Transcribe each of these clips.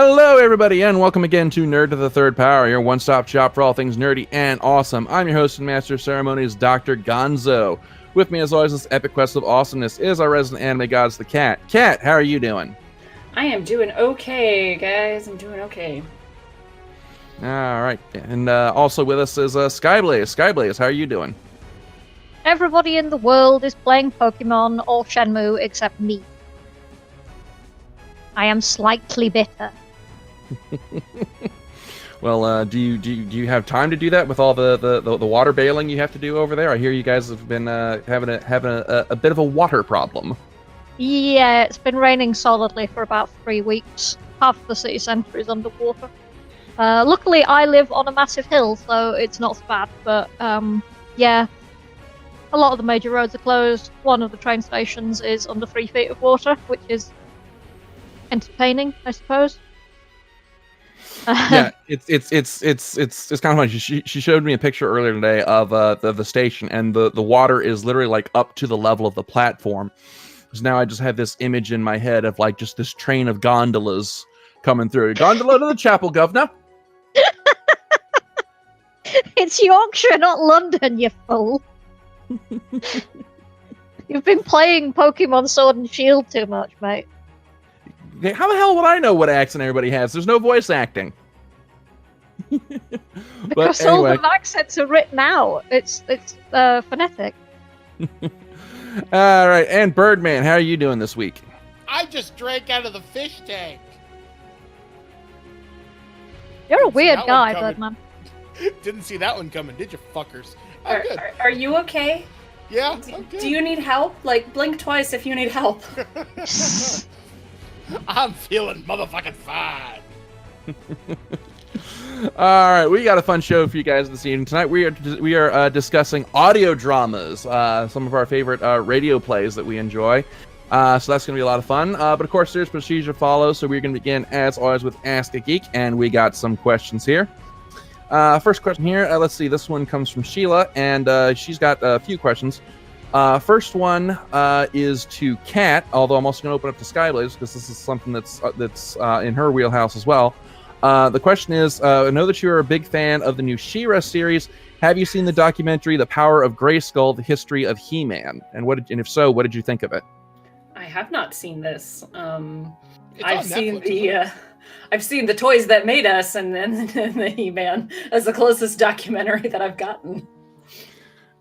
Hello, everybody, and welcome again to Nerd to the Third Power, your one-stop shop for all things nerdy and awesome. I'm your host and master of ceremonies, Dr. Gonzo. With me, as always, this epic quest of awesomeness is our resident anime gods, the Cat. Cat, how are you doing? I am doing okay, guys. I'm doing okay. All right, and also with us is Skyblaze. Skyblaze, how are you doing? Everybody in the world is playing Pokemon or Shenmue except me. I am slightly bitter. Well, do you have time to do that with all the water bailing you have to do over there? I hear you guys have been having a bit of a water problem. Yeah, it's been raining solidly for about 3 weeks. Half the city centre is underwater. Luckily, I live on a massive hill, so it's not so bad. But yeah, a lot of the major roads are closed. One of the train stations is under 3 feet of water, which is entertaining, I suppose. Yeah, it's kind of funny. She showed me a picture earlier today of the station, and the water is literally like up to the level of the platform. So now I just have this image in my head of like just this train of gondolas coming through. Gondola to the chapel, governor. It's Yorkshire, not London, you fool. You've been playing Pokemon Sword and Shield too much, mate. How the hell would I know what accent everybody has? There's no voice acting. Because all the accents are written out. It's phonetic. All right, and Birdman, how are you doing this week? I just drank out of the fish tank. You're a weird guy, Birdman. Didn't see that one coming, did you, fuckers? Are you okay? Yeah, I'm good. Do you need help? Like, blink twice if you need help. I'm feeling motherfucking fine. All right, we got a fun show for you guys this evening. Tonight we are discussing audio dramas, some of our favorite radio plays that we enjoy. So that's going to be a lot of fun. But of course, there's procedure follows, so we're going to begin, as always, with Ask a Geek, and we got some questions here. First question here, let's see, this one comes from Sheila, and she's got a few questions. First one is to Kat, although I'm also going to open up to Skyblaze because this is something that's in her wheelhouse as well. The question is, I know that you're a big fan of the new She-Ra series. Have you seen the documentary The Power of Grayskull: The History of He-Man? And if so, what did you think of it? I have not seen this. I've seen the Toys That Made Us and then the He-Man as the closest documentary that I've gotten.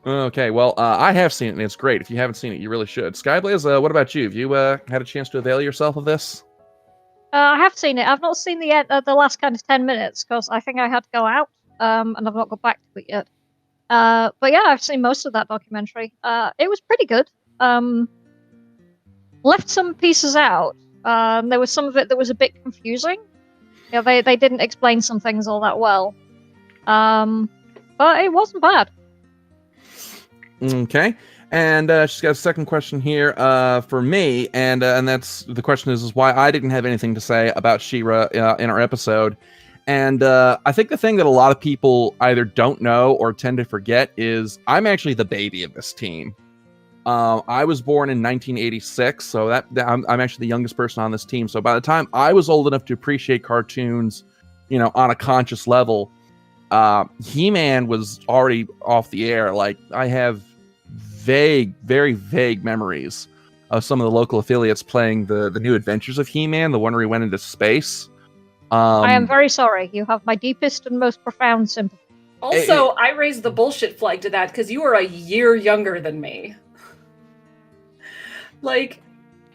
Okay, well, I have seen it, and it's great. If you haven't seen it, you really should. Skyblaze, what about you? Have you had a chance to avail yourself of this? I have seen it. I've not seen the last kind of 10 minutes, because I think I had to go out, and I've not got back to it yet. But yeah, I've seen most of that documentary. It was pretty good. Left some pieces out. There was some of it that was a bit confusing. Yeah, they didn't explain some things all that well. But it wasn't bad. Okay, and she's got a second question here for me, and that's the question is why I didn't have anything to say about She-Ra in our episode. And I think the thing that a lot of people either don't know or tend to forget is I'm actually the baby of this team. I was born in 1986, so I'm actually the youngest person on this team. So by the time I was old enough to appreciate cartoons, on a conscious level, He-Man was already off the air. Like, I have very vague memories of some of the local affiliates playing the new Adventures of He-Man, the one where he went into space. I am very sorry. You have my deepest and most profound sympathy. Also, I raised the bullshit flag to that because you are a year younger than me. Like,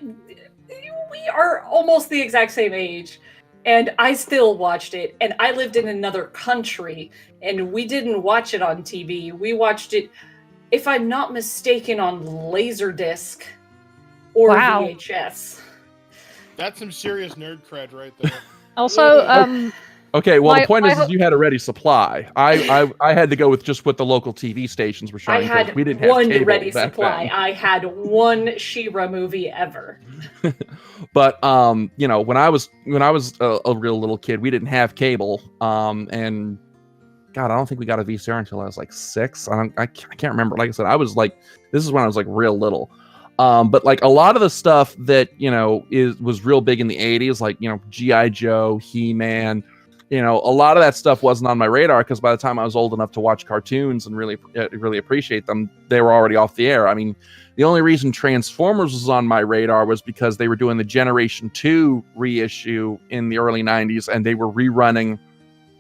we are almost the exact same age. And I still watched it, and I lived in another country, and we didn't watch it on TV. We watched it, if I'm not mistaken, on Laserdisc or VHS. That's some serious nerd cred right there. Also, okay, well, the point is you had a ready supply. I had to go with just what the local TV stations were showing. I had we didn't have one cable ready back supply. then. I had one She-Ra movie ever. But when I was a real little kid, we didn't have cable. And God, I don't think we got a VCR until I was like 6. I can't remember. Like I said, this is when I was like real little. But like a lot of the stuff that was real big in the 80s, like G.I. Joe, He-Man, a lot of that stuff wasn't on my radar because by the time I was old enough to watch cartoons and really appreciate them, they were already off the air. I mean, the only reason Transformers was on my radar was because they were doing the Generation 2 reissue in the early 90s, and they were rerunning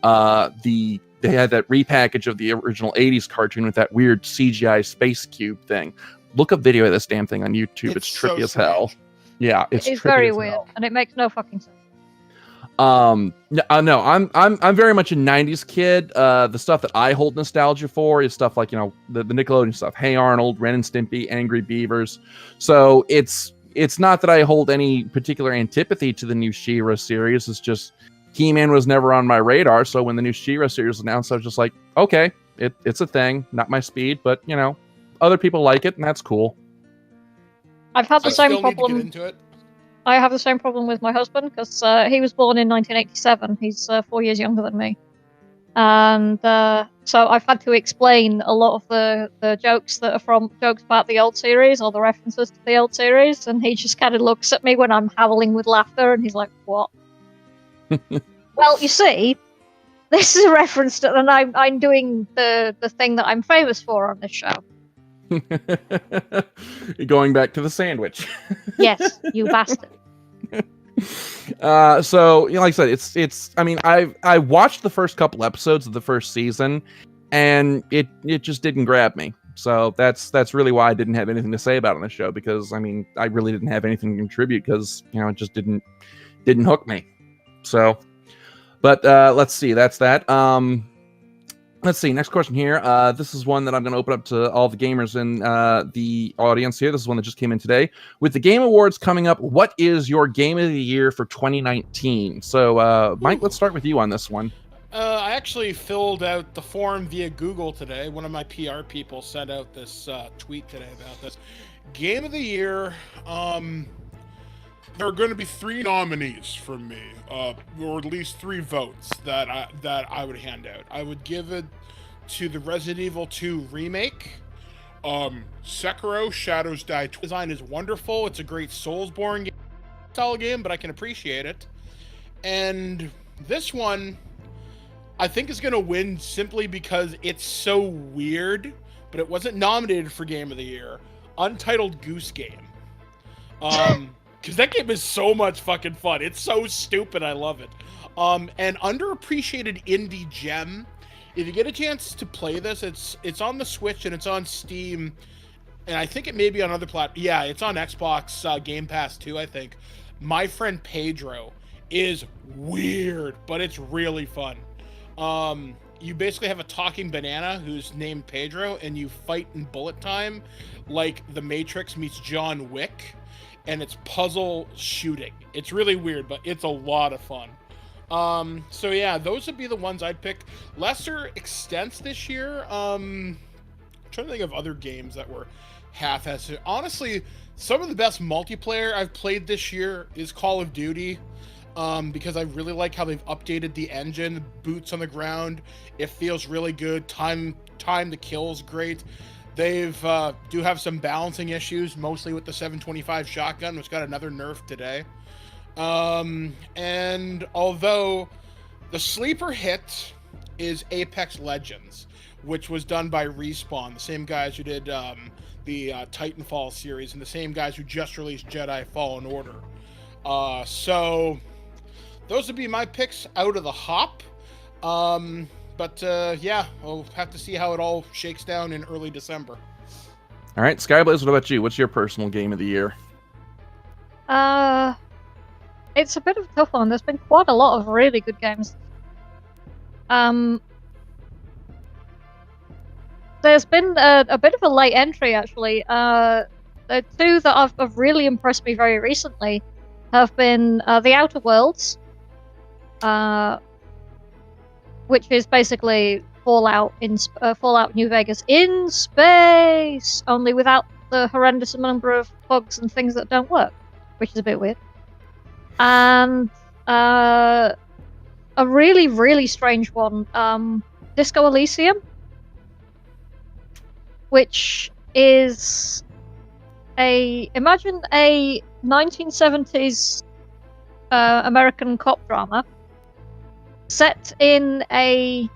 they had that repackage of the original 80s cartoon with that weird CGI space cube thing. Look up video of this damn thing on YouTube. It's trippy so as hell. strange. Yeah, It's trippy very as weird, hell. and it makes no fucking sense. No, I'm very much a 90s kid. The stuff that I hold nostalgia for is stuff like, the Nickelodeon stuff. Hey Arnold, Ren and Stimpy, Angry Beavers. So it's not that I hold any particular antipathy to the new She-Ra series. It's just He-Man was never on my radar. So when the new She-Ra series was announced, I was just like, okay, it's a thing, not my speed, but other people like it, and that's cool. I've had the I same still need to get problem. into it. I have the same problem with my husband because he was born in 1987. He's 4 years younger than me, and so I've had to explain a lot of the jokes that are from jokes about the old series or the references to the old series, and he just kind of looks at me when I'm howling with laughter, and he's like, "What?" Well, you see, this is a reference to, and I'm doing the thing that I'm famous for on this show. Going back to the sandwich. Yes, you bastard. So like I said, it's. I mean, I watched the first couple episodes of the first season, and it just didn't grab me. So that's really why I didn't have anything to say about it on the show, because I mean, I really didn't have anything to contribute because it just didn't hook me. So, but let's see. That's that. Let's see. Next question here. This is one that I'm going to open up to all the gamers in the audience here. This is one that just came in today. With the Game Awards coming up, what is your game of the year for 2019? So, Mike, let's start with you on this one. I actually filled out the form via Google today. One of my PR people sent out this tweet today about this. Game of the year, there are going to be 3 nominees from me, or at least 3 votes that I would hand out. I would give it to the Resident Evil 2 remake. Sekiro: Shadows Die Twice. Design is wonderful. It's a great Soulsborne style game, but I can appreciate it. And this one, I think is going to win simply because it's so weird, but it wasn't nominated for Game of the Year. Untitled Goose Game. Because that game is so much fucking fun. It's so stupid. I love it. And underappreciated indie gem. If you get a chance to play this, it's on the Switch and it's on Steam, and I think it may be on other platforms. Yeah, it's on Xbox Game Pass too, I think. My Friend Pedro is weird, but it's really fun. You basically have a talking banana who's named Pedro, and you fight in bullet time like The Matrix meets John Wick. And it's puzzle shooting. It's really weird, but it's a lot of fun. So yeah, those would be the ones I'd pick. Lesser extents this year. I'm trying to think of other games that were half-assed. Honestly, some of the best multiplayer I've played this year is Call of Duty. Because I really like how they've updated the engine, boots on the ground. It feels really good. Time to kill is great. They've do have some balancing issues, mostly with the 725 shotgun, which got another nerf today. And although the sleeper hit is Apex Legends, which was done by Respawn, the same guys who did the Titanfall series, and the same guys who just released Jedi Fallen Order. So those would be my picks out of the hop. But yeah, we'll have to see how it all shakes down in early December. All right, Skyblaze, what about you? What's your personal game of the year? It's a bit of a tough one. There's been quite a lot of really good games. There's been a bit of a late entry, actually. The 2 that have really impressed me very recently have been The Outer Worlds, which is basically Fallout New Vegas in space, only without the horrendous number of bugs and things that don't work, which is a bit weird. And a really, really strange one, Disco Elysium, which is imagine a 1970s American cop drama set in a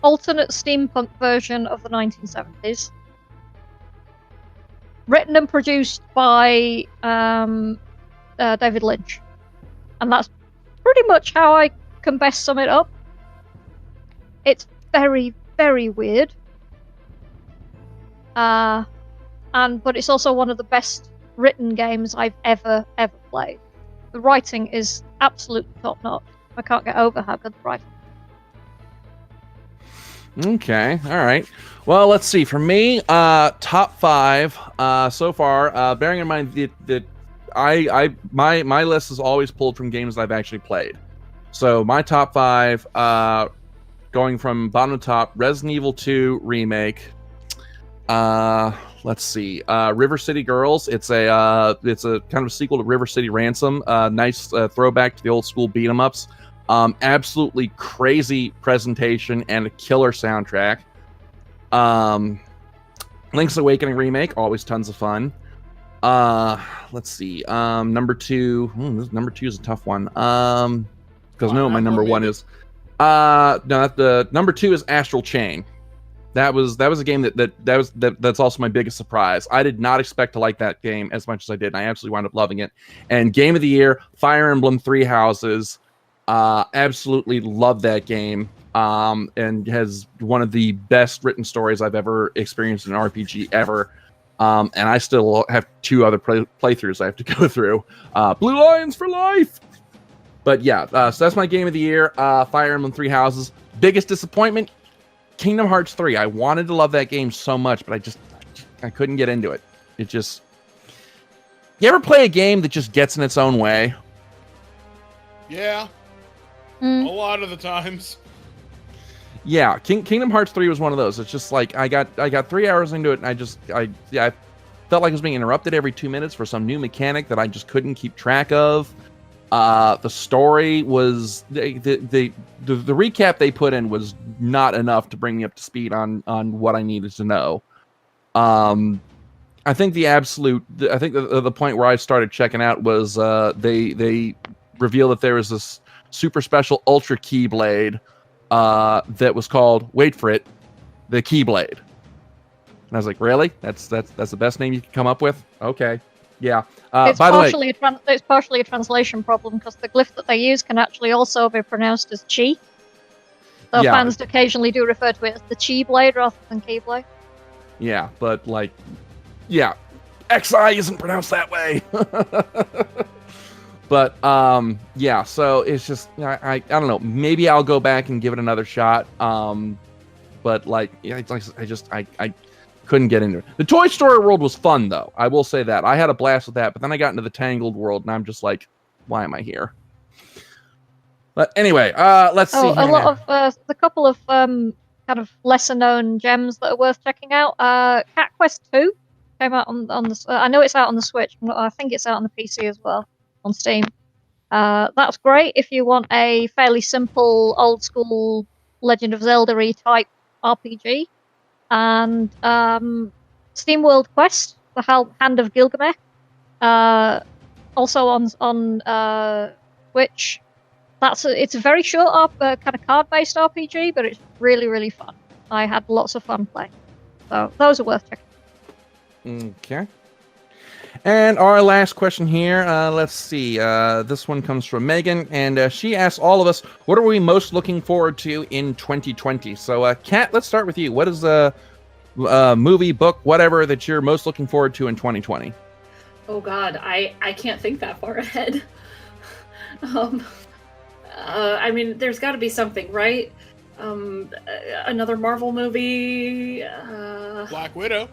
alternate steampunk version of the 1970s, written and produced by David Lynch, and that's pretty much how I can best sum it up. It's very, very weird, but it's also one of the best written games I've ever played. The writing is absolutely top notch. I can't get over how good the writing. Okay, all right. Well, let's see. For me, top 5 so far. Bearing in mind that my list is always pulled from games that I've actually played. So my top 5, going from bottom to top: Resident Evil 2 remake. Let's see. River City Girls. It's a kind of sequel to River City Ransom. Nice throwback to the old school beat 'em ups. Absolutely crazy presentation and a killer soundtrack. Link's Awakening remake, always tons of fun. Let's see. Number 2. Number 2 is a tough one. Because no, my number 1 is. No, the number 2 is Astral Chain. That was a game that's also my biggest surprise. I did not expect to like that game as much as I did, and I absolutely wound up loving it. And Game of the Year, Fire Emblem Three Houses. Absolutely love that game. And has one of the best written stories I've ever experienced in an RPG ever. And I still have 2 other playthroughs I have to go through. Blue Lions for life. But yeah, so that's my Game of the Year. Fire Emblem Three Houses. Biggest disappointment, Kingdom Hearts 3. I wanted to love that game so much, but I couldn't get into it. It just... You ever play a game that just gets in its own way? Yeah. A lot of the times. Yeah, Kingdom Hearts 3 was one of those. It's just like I got 3 hours into it, and I felt like I was being interrupted every 2 minutes for some new mechanic that I just couldn't keep track of. The story was the recap they put in was not enough to bring me up to speed on what I needed to know. I think the point where I started checking out was they revealed that there was this super special Ultra Keyblade that was called, wait for it, the Keyblade. And I was like, really? That's the best name you can come up with? Okay. Yeah. It's by partially it's partially a translation problem, because the glyph that they use can actually also be pronounced as chi. So Yeah. fans occasionally do refer to it as the Chi Blade rather than Keyblade. Yeah, but XI isn't pronounced that way. But yeah, so it's just I don't know. Maybe I'll go back and give it another shot. But I couldn't get into it. The Toy Story world was fun, though. I will say that. I had a blast with that, but then I got into the Tangled world, and I'm just like, why am I here? But anyway, let's see. A lot of the couple of kind of lesser known gems that are worth checking out. Cat Quest 2 came out on the. I know it's out on the Switch. I think it's out on the PC as well on Steam. That's great if you want a fairly simple, old school Legend of Zelda-y type RPG. And SteamWorld Quest, the Hand of Gilgamesh, also on Switch. It's a very short, kind of card-based RPG, but it's really, really fun. I had lots of fun playing. So those are worth checking. Okay. And our last question here, let's see. This one comes from Megan, and she asks all of us, what are we most looking forward to in 2020? So, Kat, let's start with you. What is the movie, book, whatever that you're most looking forward to in 2020? Oh God, I can't think that far ahead. I mean, there's got to be something, right? Another Marvel movie. Black Widow.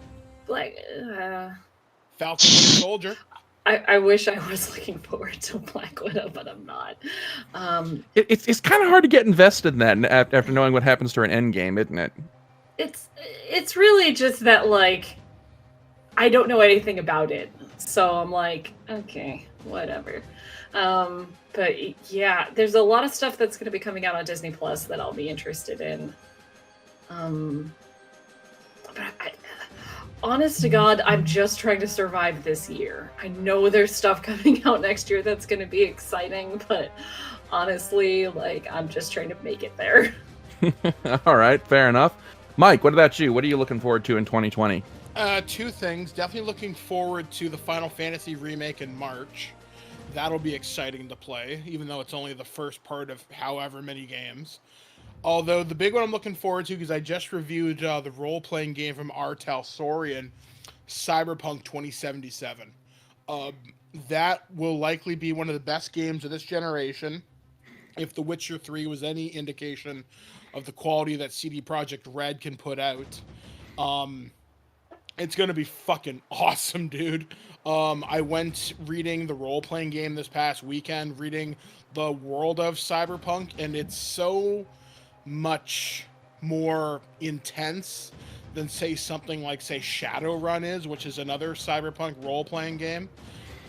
Falcon and Soldier. I wish I was looking forward to Black Widow, but I'm not. It's kind of hard to get invested in that after knowing what happens during Endgame, isn't it? It's really just that, like, I don't know anything about it, so I'm like, okay, whatever. But yeah, there's a lot of stuff that's going to be coming out on Disney Plus that I'll be interested in. But honest to God, I'm just trying to survive this year. I know there's stuff coming out next year that's going to be exciting, but honestly, like, I'm just trying to make it there. All right, fair enough. Mike, what about you? What are you looking forward to in 2020? Two things. Definitely looking forward to the Final Fantasy remake in March. That'll be exciting to play, even though it's only the first part of however many games. Although the big one I'm looking forward to, because I just reviewed the role-playing game from R. Talsorian, Cyberpunk 2077. That will likely be one of the best games of this generation. If The Witcher 3 was any indication of the quality that CD Projekt Red can put out, it's going to be fucking awesome, dude. I went reading the role-playing game this past weekend, reading the world of Cyberpunk, and it's so much more intense than, say, something like, say, Shadowrun is, which is another Cyberpunk role-playing game.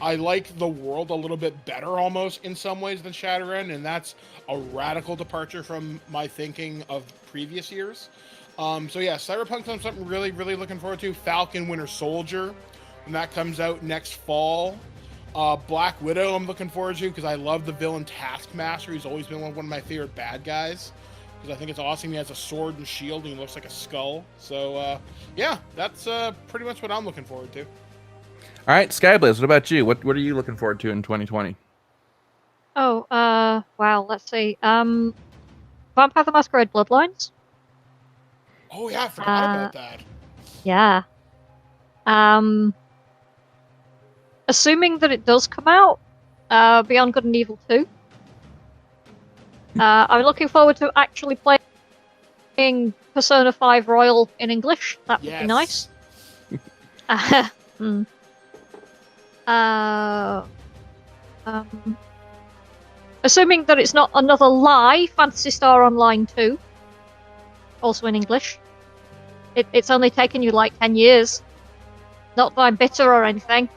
I like the world a little bit better almost in some ways than Shadowrun, and that's a radical departure from my thinking of previous years. So yeah, Cyberpunk's something really, really looking forward to. Falcon Winter Soldier, when that comes out next fall. Black Widow I'm looking forward to because I love the villain Taskmaster. He's always been one of my favorite bad guys. Because I think it's awesome. He has a sword and shield and he looks like a skull. So yeah, that's pretty much what I'm looking forward to. All right, Skyblaze, what about you? What are you looking forward to in 2020? Oh, wow, let's see. Vampire the Masquerade Bloodlines? Oh yeah, I forgot about that. Yeah. Assuming that it does come out, Beyond Good and Evil 2. I'm looking forward to actually playing Persona 5 Royal in English. That would be nice. Assuming that it's not another lie, Phantasy Star Online 2. Also in English. It's only taken you like 10 years. Not that I'm bitter or anything.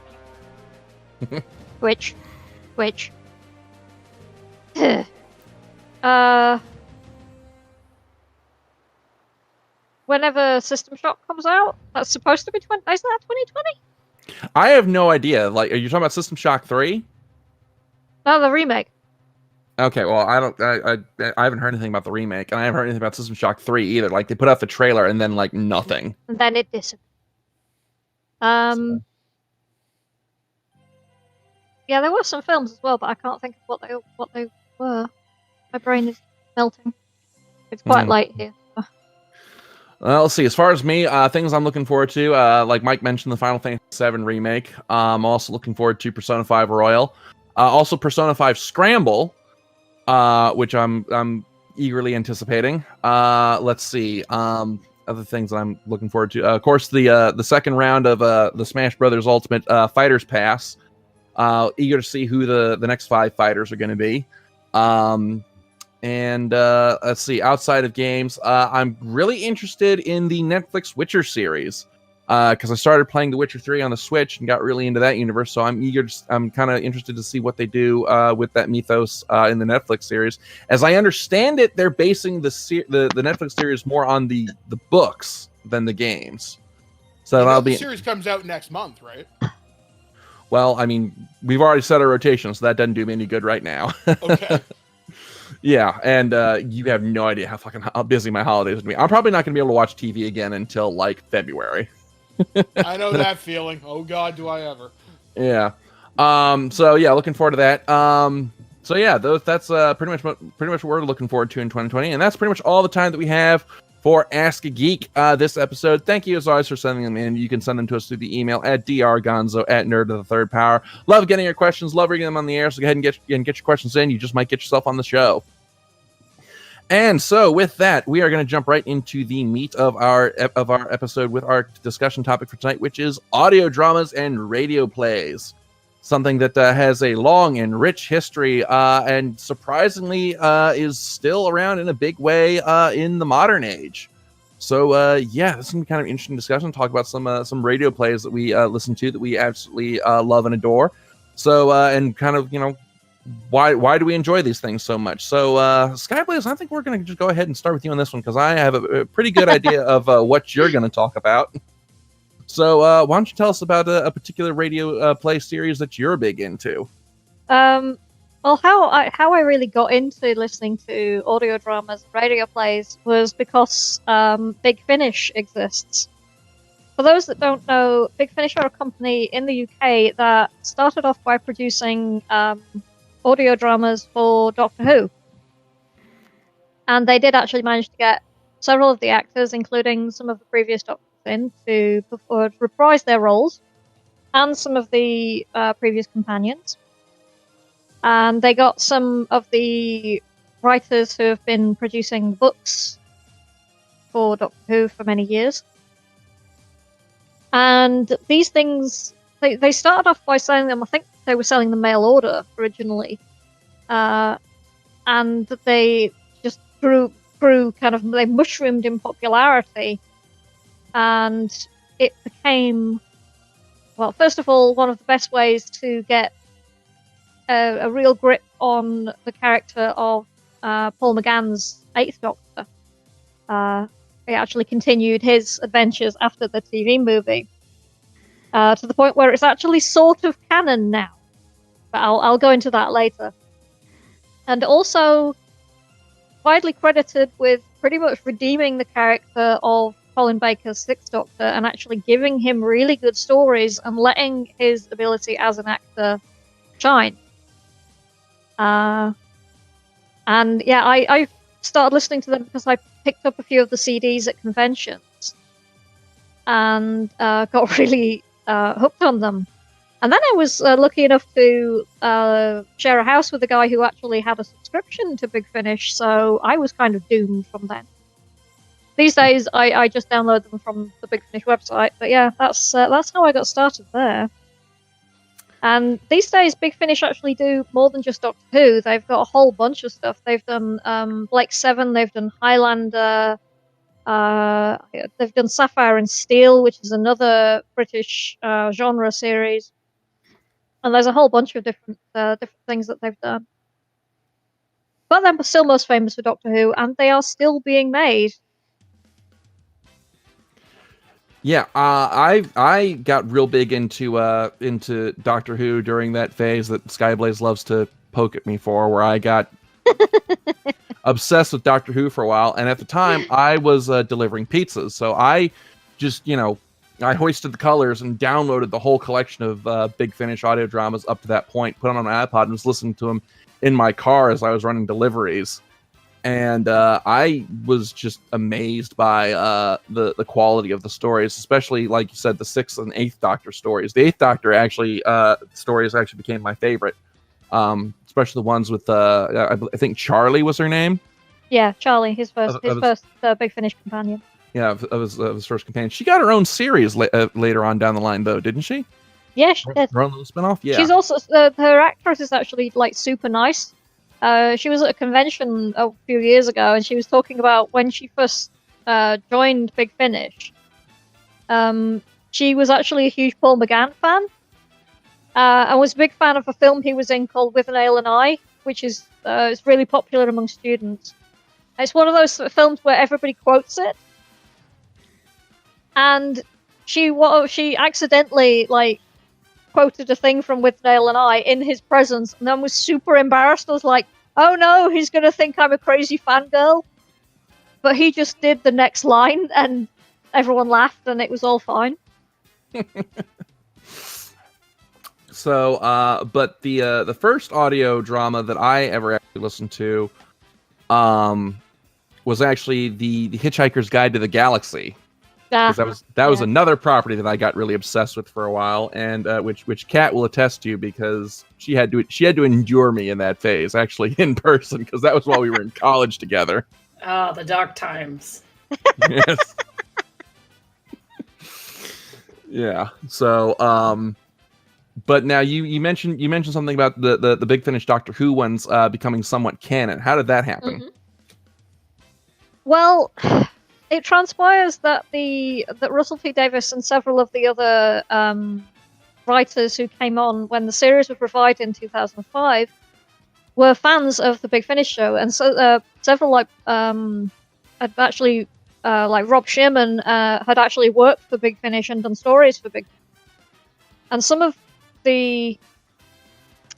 Which. Whenever System Shock comes out, that's supposed to be isn't that 2020? I have no idea. Like, are you talking about System Shock 3? No, the remake. Okay, well, I haven't heard anything about the remake, and I haven't heard anything about System Shock 3 either. Like, they put out the trailer and then like nothing. And then it disappeared. Yeah, there were some films as well, but I can't think of what they were. My brain is melting. It's quite late here. Well, let's see. As far as me, things I'm looking forward to, like Mike mentioned, the Final Fantasy VII remake. I'm also looking forward to Persona 5 Royal. Also, Persona 5 Scramble, which I'm eagerly anticipating. Let's see. Other things that I'm looking forward to. Of course, the second round of the Smash Brothers Ultimate Fighters Pass. Eager to see who the next 5 fighters are going to be. And let's see, outside of games, I'm really interested in the Netflix Witcher series because I started playing The Witcher 3 on the Switch and got really into that universe. So I'm kind of interested to see what they do with that mythos in the Netflix series. As I understand it, they're basing the Netflix series more on the books than the games. So the series comes out next month, right? Well, I mean, we've already set a rotation, so that doesn't do me any good right now. Okay. Yeah, and you have no idea how busy my holidays would be. I'm probably not going to be able to watch TV again until, like, February. I know that feeling. Oh, God, do I ever. Yeah. So, yeah, looking forward to that. So, yeah, that's pretty much what we're looking forward to in 2020. And that's pretty much all the time that we have for Ask a Geek this episode. Thank you, as always, for sending them in. You can send them to us through the email at drgonzo@nerd of the third power. Love getting your questions. Love reading them on the air. So go ahead and get your questions in. You just might get yourself on the show. And so with that, we are going to jump right into the meat of our episode with our discussion topic for tonight, which is audio dramas and radio plays. Something that has a long and rich history and surprisingly is still around in a big way in the modern age. So, yeah, this is going to be kind of interesting discussion. Talk about some radio plays that we listen to that we absolutely love and adore. So, and kind of, why do we enjoy these things so much? So, Skyblaze, I think we're going to just go ahead and start with you on this one because I have a pretty good idea of what you're going to talk about. So why don't you tell us about a particular radio play series that you're big into? Well, how I really got into listening to audio dramas and radio plays was because Big Finish exists. For those that don't know, Big Finish are a company in the UK that started off by producing audio dramas for Doctor Who. And they did actually manage to get several of the actors, including some of the previous Doctors in, to reprise their roles, and some of the previous companions. And they got some of the writers who have been producing books for Doctor Who for many years. And these things, they started off by selling them, I think they were selling them mail order originally. And they just grew they mushroomed in popularity. And it became, well, first of all, one of the best ways to get a real grip on the character of Paul McGann's Eighth Doctor. He actually continued his adventures after the TV movie, to the point where it's actually sort of canon now. But I'll go into that later. And also widely credited with pretty much redeeming the character of Colin Baker's Sixth Doctor and actually giving him really good stories and letting his ability as an actor shine. And yeah, I started listening to them because I picked up a few of the CDs at conventions and got really hooked on them. And then I was lucky enough to share a house with a guy who actually had a subscription to Big Finish, so I was kind of doomed from then. These days, I just download them from the Big Finish website, but yeah, that's how I got started there. And these days, Big Finish actually do more than just Doctor Who. They've got a whole bunch of stuff. They've done Blake Seven, they've done Highlander, they've done Sapphire and Steel, which is another British genre series. And there's a whole bunch of different things that they've done. But they're still most famous for Doctor Who, and they are still being made. Yeah, I got real big into Doctor Who during that phase that Skyblaze loves to poke at me for, where I got obsessed with Doctor Who for a while. And at the time, I was delivering pizzas, so I just, I hoisted the colors and downloaded the whole collection of Big Finish audio dramas up to that point, put them on an iPod, and was listening to them in my car as I was running deliveries. And I was just amazed by the quality of the stories, especially, like you said, the Sixth and Eighth Doctor stories. The Eighth Doctor stories actually became my favorite, especially the ones with I think Charlie was her name. Yeah, Charlie, his first Big Finish companion. Yeah, of his first companion. She got her own series later on down the line, though, didn't she? Yeah, she did. Her own little spinoff. Yeah. She's also her actress is actually super nice. She was at a convention a few years ago, and she was talking about when she first joined Big Finish. She was actually a huge Paul McGann fan, and was a big fan of a film he was in called Withnail and I, which is really popular among students. It's one of those films where everybody quotes it, and she accidentally quoted a thing from Withnail and I in his presence, and then was super embarrassed. I was like, oh no, he's gonna think I'm a crazy fangirl. But he just did the next line, and everyone laughed, and it was all fine. So, but the first audio drama that I ever actually listened to was actually the Hitchhiker's Guide to the Galaxy. That was another property that I got really obsessed with for a while, and which Kat will attest to, because she had to endure me in that phase, actually in person, because that was while we were in college together. Ah, the dark times. Yes. Yeah. So, but now you mentioned something about the Big Finish Doctor Who ones becoming somewhat canon. How did that happen? Mm-hmm. Well, it transpires that Russell T Davies and several of the other writers who came on when the series was revived in 2005 were fans of the Big Finish show, and so several had actually like Rob Shearman had actually worked for Big Finish and done stories for Big Finish. And some of the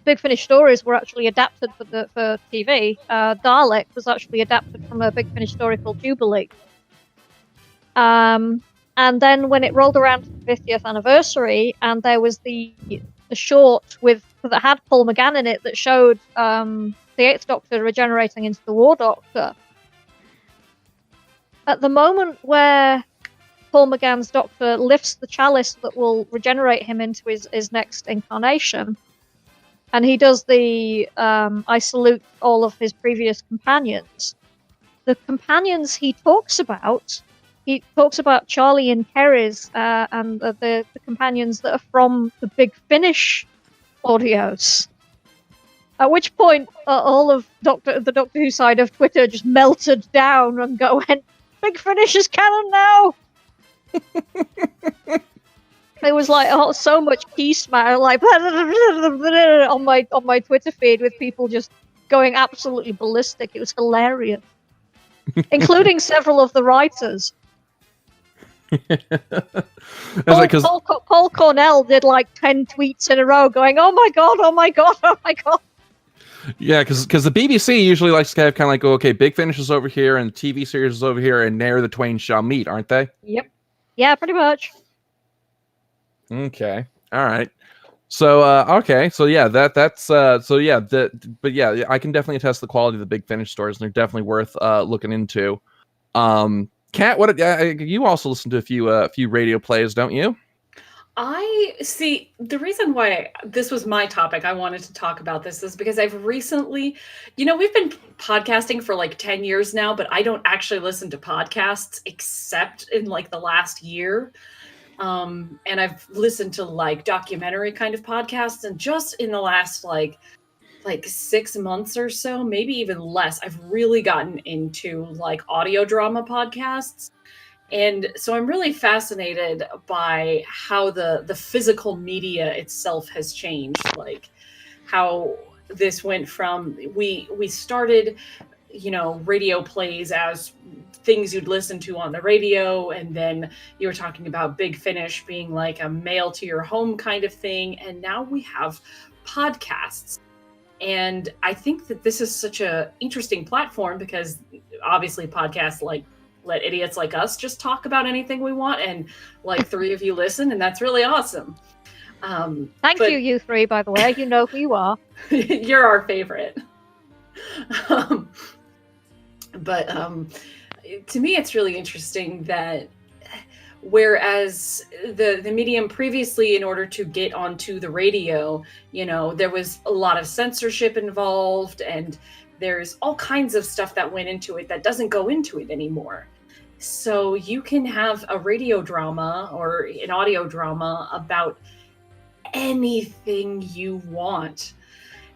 Big Finish stories were actually adapted for TV. Dalek was actually adapted from a Big Finish story called Jubilee. And then when it rolled around to the 50th anniversary, and there was the short that had Paul McGann in it that showed the Eighth Doctor regenerating into the War Doctor. At the moment where Paul McGann's Doctor lifts the chalice that will regenerate him into his next incarnation, and he does the I salute all of his previous companions. The companions he talks about Charlie and Kerry's and the companions that are from the Big Finish audios. At which point, all of the Doctor Who side of Twitter just melted down and went, Big Finish is canon now! There was like so much peace matter, like on my Twitter feed with people just going absolutely ballistic. It was hilarious, including several of the writers. Paul Cornell did like 10 tweets in a row, going, "Oh my god! Oh my god! Oh my god!" Yeah, because the BBC usually likes to kind of like go, okay, Big Finish is over here and the TV series is over here, and ne'er the twain shall meet, aren't they? Yep. Yeah, pretty much. Okay. All right. So okay. So yeah, but yeah, I can definitely attest the quality of the Big Finish stories, and they're definitely worth looking into. Kat, what you also listen to a few radio plays, don't you? I see. The reason why this was my topic, I wanted to talk about this, is because I've recently, we've been podcasting for like 10 years now, but I don't actually listen to podcasts except in like the last year. And I've listened to like documentary kind of podcasts, and just in the last like 6 months or so, maybe even less, I've really gotten into like audio drama podcasts. And so I'm really fascinated by how the physical media itself has changed, like how this went from we started, radio plays as things you'd listen to on the radio, and then you were talking about Big Finish being like a mail to your home kind of thing, and now we have podcasts. And I think that this is such a interesting platform because obviously podcasts like let idiots like us just talk about anything we want, and like 3 of you listen, and that's really awesome. Thank you 3, by the way. You know who you are. You're our favorite. But to me, it's really interesting that whereas the medium previously, in order to get onto the radio, there was a lot of censorship involved, and there's all kinds of stuff that went into it that doesn't go into it anymore. So you can have a radio drama or an audio drama about anything you want.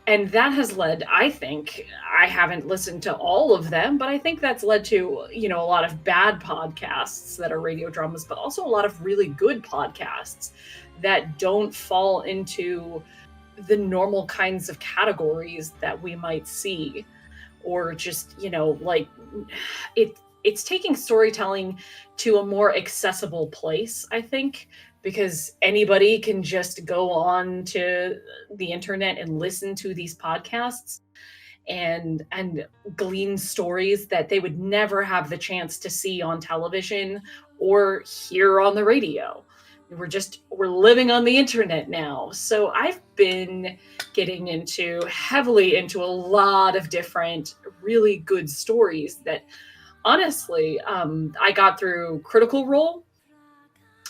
And that has led, I think, I haven't listened to all of them, but I think that's led to, a lot of bad podcasts that are radio dramas, but also a lot of really good podcasts that don't fall into the normal kinds of categories that we might see, or just, it's taking storytelling to a more accessible place, I think, because anybody can just go on to the internet and listen to these podcasts and glean stories that they would never have the chance to see on television or hear on the radio. We're living on the internet now. So I've been getting heavily into a lot of different really good stories that honestly, I got through Critical Role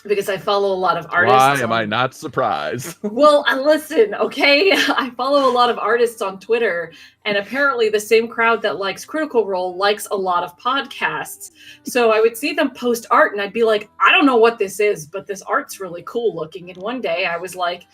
because I follow a lot of artists. Why am I not surprised? Well, listen, okay? I follow a lot of artists on Twitter, and apparently the same crowd that likes Critical Role likes a lot of podcasts. So I would see them post art, and I'd be like, I don't know what this is, but this art's really cool looking. And one day I was like,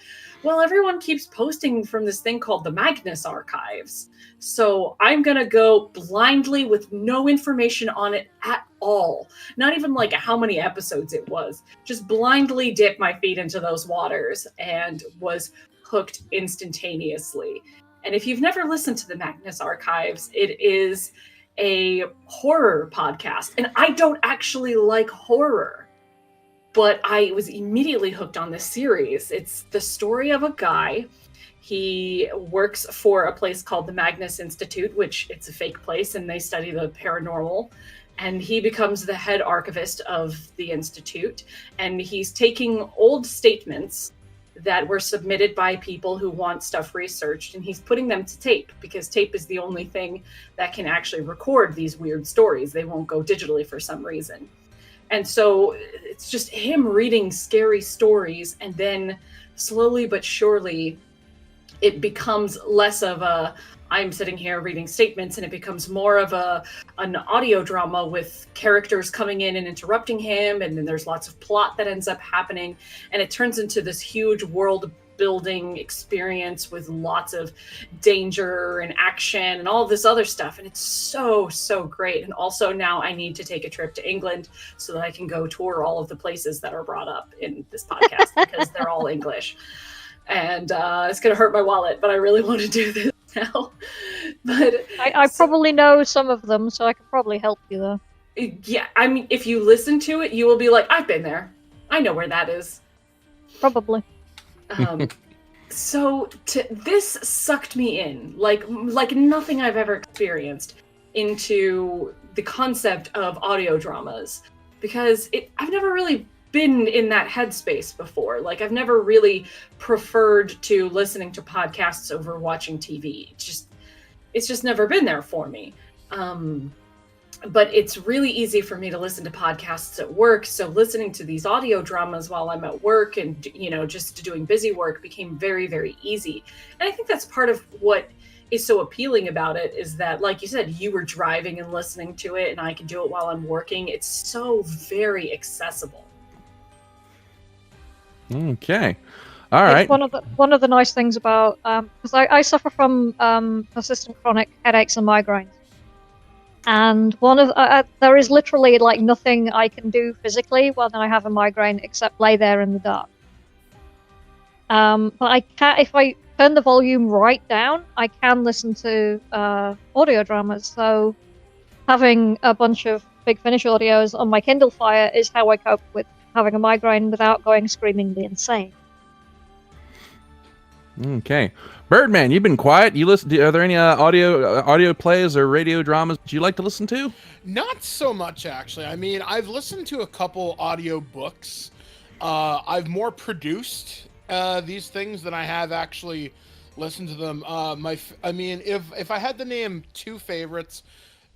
well, everyone keeps posting from this thing called the Magnus Archives. So I'm going to go blindly with no information on it at all. Not even like how many episodes it was. Just blindly dip my feet into those waters and was hooked instantaneously. And if you've never listened to the Magnus Archives, it is a horror podcast. And I don't actually like horror, but I was immediately hooked on this series. It's the story of a guy. He works for a place called the Magnus Institute, which it's a fake place, and they study the paranormal. And he becomes the head archivist of the institute. And he's taking old statements that were submitted by people who want stuff researched, and he's putting them to tape, because tape is the only thing that can actually record these weird stories. They won't go digitally for some reason. And so it's just him reading scary stories, and then slowly but surely it becomes less of a I'm sitting here reading statements, and it becomes more of an audio drama with characters coming in and interrupting him, and then there's lots of plot that ends up happening, and it turns into this huge world building experience with lots of danger and action and all this other stuff. And it's so great. And also now I need to take a trip to England so that I can go tour all of the places that are brought up in this podcast because they're all English. And it's going to hurt my wallet, but I really want to do this now. But I probably know some of them, so I can probably help you though. Yeah, I mean, if you listen to it, you will be like, I've been there. I know where that is. Probably. So this sucked me in, like nothing I've ever experienced, into the concept of audio dramas, because I've never really been in that headspace before. Like, I've never really preferred to listening to podcasts over watching TV. It's just never been there for me. But it's really easy for me to listen to podcasts at work. So listening to these audio dramas while I'm at work and, just doing busy work became very, very easy. And I think that's part of what is so appealing about it, is that, like you said, you were driving and listening to it, and I can do it while I'm working. It's so very accessible. Okay. All right. It's one of the nice things about, because I suffer from persistent chronic headaches and migraines. And there is literally like nothing I can do physically when I have a migraine except lay there in the dark. But I can, if I turn the volume right down, I can listen to audio dramas. So having a bunch of Big Finish audios on my Kindle Fire is how I cope with having a migraine without going screamingly insane. Okay. Birdman, you've been quiet. Are there any audio plays or radio dramas you like to listen to? Not so much, actually. I mean, I've listened to a couple audio books. I've more produced these things than I have actually listened to them. If I had to name two favorites,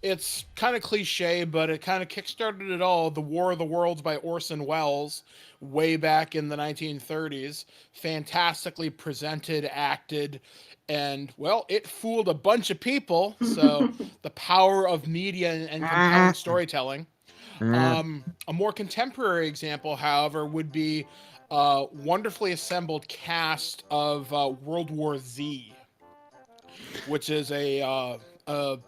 it's kind of cliche, but it kind of kickstarted it all. The War of the Worlds by Orson Welles, way back in the 1930s. Fantastically presented, acted, and, well, it fooled a bunch of people. So the power of media and compelling storytelling. A more contemporary example, however, would be a wonderfully assembled cast of World War Z, which is a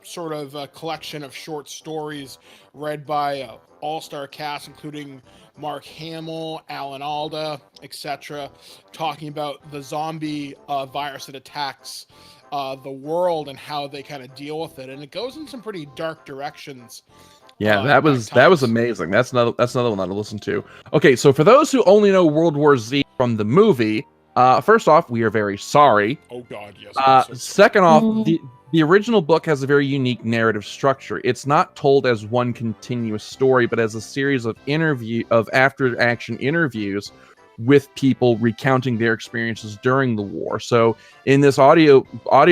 sort of a collection of short stories read by an all-star cast, including Mark Hamill, Alan Alda, etc., talking about the zombie virus that attacks the world and how they kind of deal with it. And it goes in some pretty dark directions. Yeah, that was amazing. That's another one that I listened to. Okay, so for those who only know World War Z from the movie, first off, we are very sorry. Oh God, yes. Second off, the original book has a very unique narrative structure. It's not told as one continuous story, but as a series of after-action interviews with people recounting their experiences during the war. So in this audio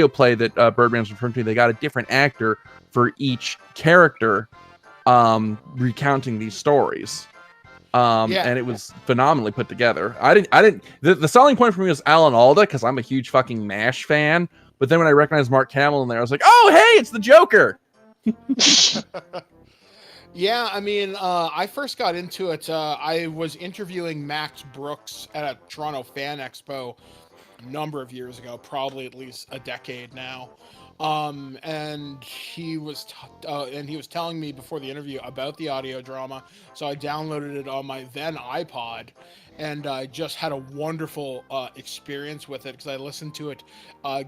play that Birdman's referring to, they got a different actor for each character recounting these stories. And it was phenomenally put together. The selling point for me was Alan Alda, because I'm a huge fucking MASH fan. But then when I recognized Mark Hamill in there, I was like, oh, hey, it's the Joker. Yeah, I mean, I first got into it. I was interviewing Max Brooks at a Toronto Fan Expo a number of years ago, probably at least a decade now. And he was telling me before the interview about the audio drama. So I downloaded it on my then iPod, and I just had a wonderful experience with it because I listened to it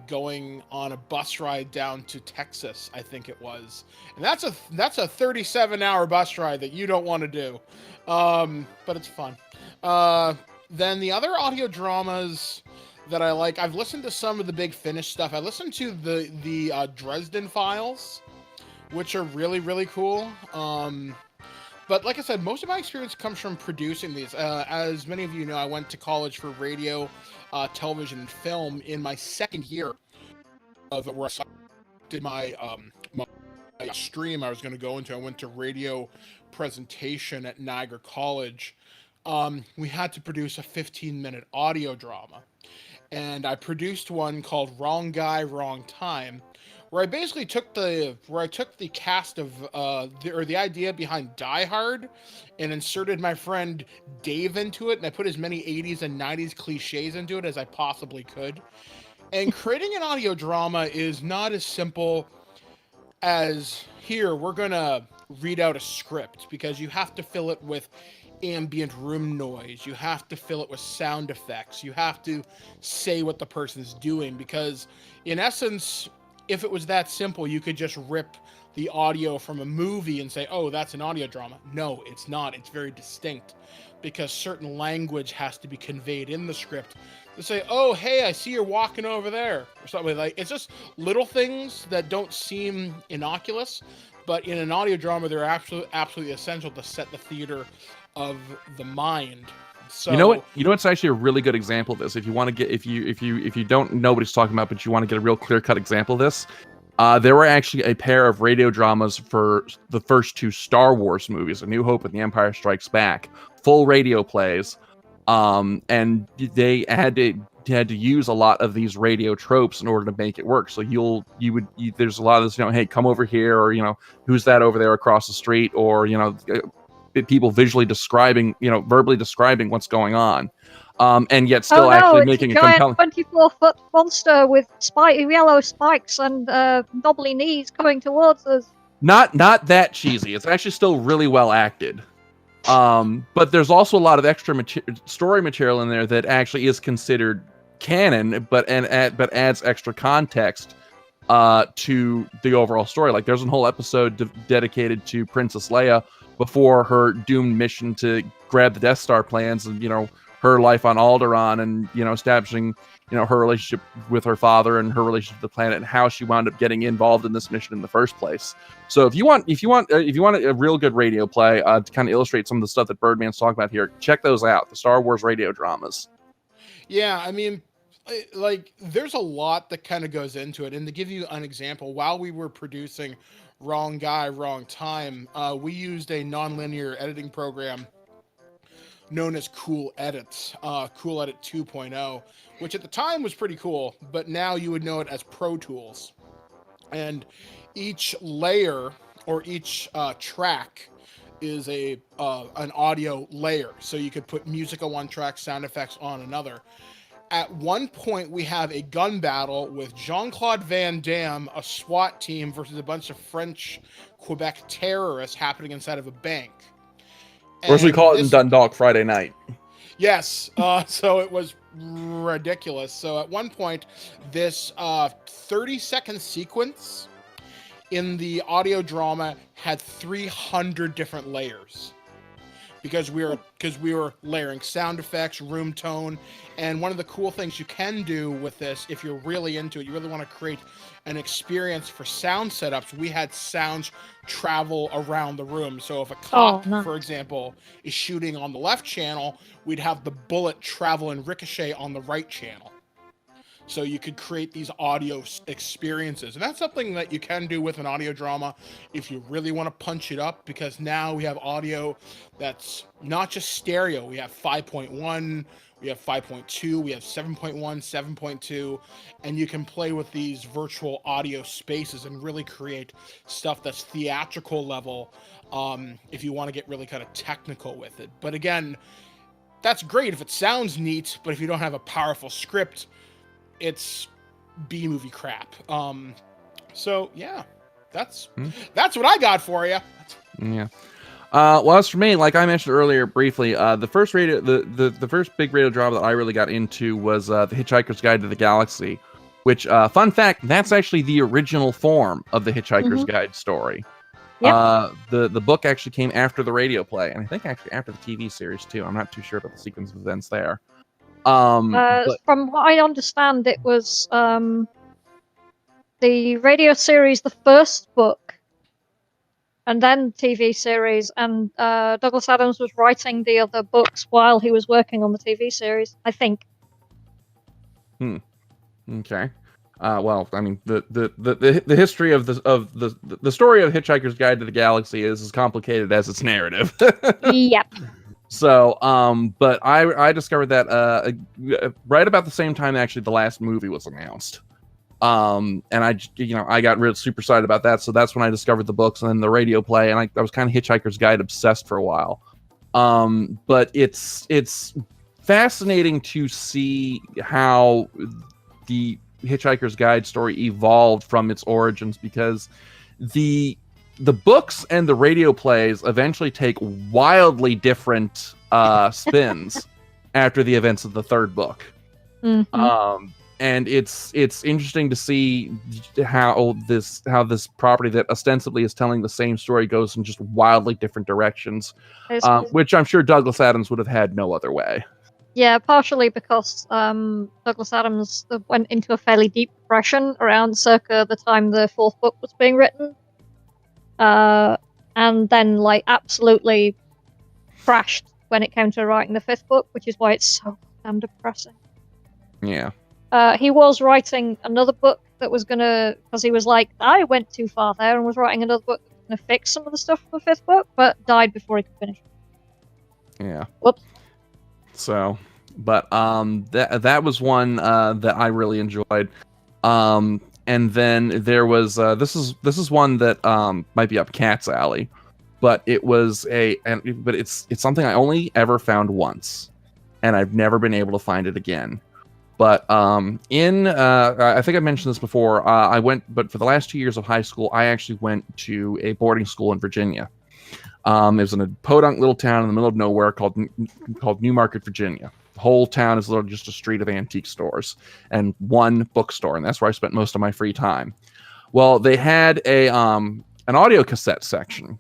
going on a bus ride down to Texas, I think it was, and that's a 37-hour bus ride that you don't want to do, but it's fun. Then the other audio dramas that I like, I've listened to some of the Big Finish stuff. I listened to the Dresden Files, which are really, really cool. But like I said, most of my experience comes from producing these. As many of you know, I went to college for radio, television, and film in my second year of where I did my stream I was going to go into. I went to radio presentation at Niagara College. We had to produce a 15-minute audio drama. And I produced one called Wrong Guy, Wrong Time, where I basically took the cast of the idea behind Die Hard and inserted my friend Dave into it, and I put as many 80s and 90s cliches into it as I possibly could. And creating an audio drama is not as simple as, here, we're gonna read out a script, because you have to fill it with ambient room noise, you have to fill it with sound effects, you have to say what the person's doing, because in essence, if it was that simple, you could just rip the audio from a movie and say, oh, that's an audio drama. No, it's not. It's very distinct, because certain language has to be conveyed in the script to say, oh, hey, I see you're walking over there, or something like. It's just little things that don't seem innocuous, but in an audio drama, they're absolutely essential to set the theater of the mind. So, you know what? You know what's actually a really good example of this. If you want to get, if you don't know what he's talking about, but you want to get a real clear-cut example of this, there were actually a pair of radio dramas for the first two Star Wars movies, A New Hope and The Empire Strikes Back, full radio plays, and they had to use a lot of these radio tropes in order to make it work. So there's a lot of this, hey, come over here, or who's that over there across the street, or people visually describing, verbally describing what's going on, and yet still actually making a compelling 24-foot monster with yellow spikes and knobbly knees coming towards us. Not that cheesy. It's actually still really well acted. But there's also a lot of extra story material in there that actually is considered canon, but adds extra context to the overall story. Like, there's a whole episode dedicated to Princess Leia before her doomed mission to grab the Death Star plans, and her life on Alderaan, and establishing her relationship with her father and her relationship to the planet, and how she wound up getting involved in this mission in the first place. So if you want a real good radio play to kind of illustrate some of the stuff that Birdman's talking about here, check those out, the Star Wars radio dramas. Yeah, I mean, like, there's a lot that kind of goes into it. And to give you an example, while we were producing Wrong Guy, Wrong Time, we used a nonlinear editing program known as Cool Edit, Cool Edit 2.0, which at the time was pretty cool, but now you would know it as Pro Tools. And each layer, or each track, is an audio layer. So you could put music on one track, sound effects on another. At one point, we have a gun battle with Jean-Claude Van Damme, a SWAT team, versus a bunch of French Quebec terrorists happening inside of a bank. Or as we call it in Dundalk, Friday night. Yes, so it was ridiculous. So at one point, this 30-second sequence in the audio drama had 300 different layers. Because we were layering sound effects, room tone, and one of the cool things you can do with this, if you're really into it, you really want to create an experience for sound setups. We had sounds travel around the room. So if a cop, for example, is shooting on the left channel, we'd have the bullet travel and ricochet on the right channel. So you could create these audio experiences. And that's something that you can do with an audio drama if you really want to punch it up, because now we have audio that's not just stereo. We have 5.1, we have 5.2, we have 7.1, 7.2, and you can play with these virtual audio spaces and really create stuff that's theatrical level, if you want to get really kind of technical with it. But again, that's great if it sounds neat, but if you don't have a powerful script, it's B-movie crap. So yeah, that's what I got for you. Yeah. Well, as for me, like I mentioned earlier briefly, the first the first big radio drama that I really got into was The Hitchhiker's Guide to the Galaxy, which, fun fact, that's actually the original form of the Hitchhiker's Guide story. Yep. The book actually came after the radio play, and I think actually after the TV series too. I'm not too sure about the sequence of events there. But From what I understand, it was the radio series, the first book, and then TV series, and Douglas Adams was writing the other books while he was working on the TV series, I think. Okay. Well, I mean, the history of the story of Hitchhiker's Guide to the Galaxy is as complicated as its narrative. Yep. So, but I discovered that right about the same time actually the last movie was announced. And I got real super excited about that. So that's when I discovered the books and then the radio play, and I was kind of Hitchhiker's Guide obsessed for a while. But it's fascinating to see how the Hitchhiker's Guide story evolved from its origins, because the books and the radio plays eventually take wildly different spins after the events of the third book. And it's interesting to see how this property that ostensibly is telling the same story goes in just wildly different directions, which I'm sure Douglas Adams would have had no other way. Yeah, partially because Douglas Adams went into a fairly deep depression around circa the time the fourth book was being written. And then, like, absolutely crashed when it came to writing the fifth book, which is why it's so damn depressing. Yeah. He was writing another book that was gonna, because he was like, I went too far there, and was writing another book that was gonna fix some of the stuff from the fifth book, but died before he could finish. Yeah. Whoops. So, but that was one that I really enjoyed. And then there was this is one that might be up Cat's alley, but it's something I only ever found once, and I've never been able to find it again. But I think I mentioned this before. But for the last 2 years of high school, I actually went to a boarding school in Virginia. It was in a podunk little town in the middle of nowhere called Newmarket, Virginia. The whole town is literally just a street of antique stores and one bookstore, and that's where I spent most of my free time. Well, they had an audio cassette section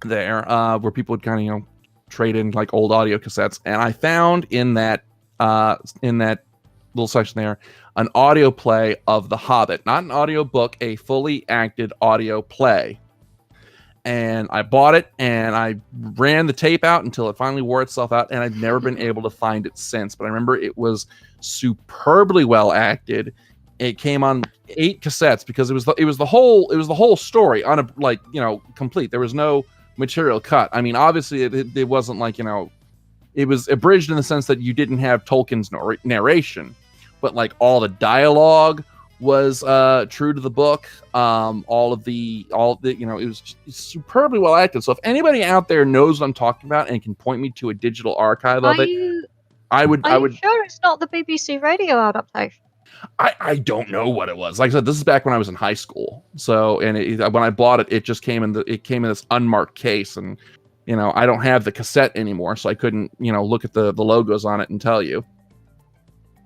there where people would kind of trade in like old audio cassettes, and I found in that little section there an audio play of The Hobbit, not an audio book, a fully acted audio play. And I bought it and I ran the tape out until it finally wore itself out, and I've never been able to find it since. But I remember it was superbly well acted. It came on 8 cassettes because it was the whole story on a complete. There was no material cut. I mean, obviously it wasn't like, it was abridged in the sense that you didn't have Tolkien's narration, but like all the dialogue was true to the book. It was superbly well acted. So if anybody out there knows what I'm talking about and can point me to a digital archive of it, I would. Sure it's not the BBC radio adaptation? I don't know what it was. Like I said, this is back when I was in high school. So, and when I bought it, it just came in this unmarked case, and I don't have the cassette anymore, so I couldn't look at the logos on it and tell you.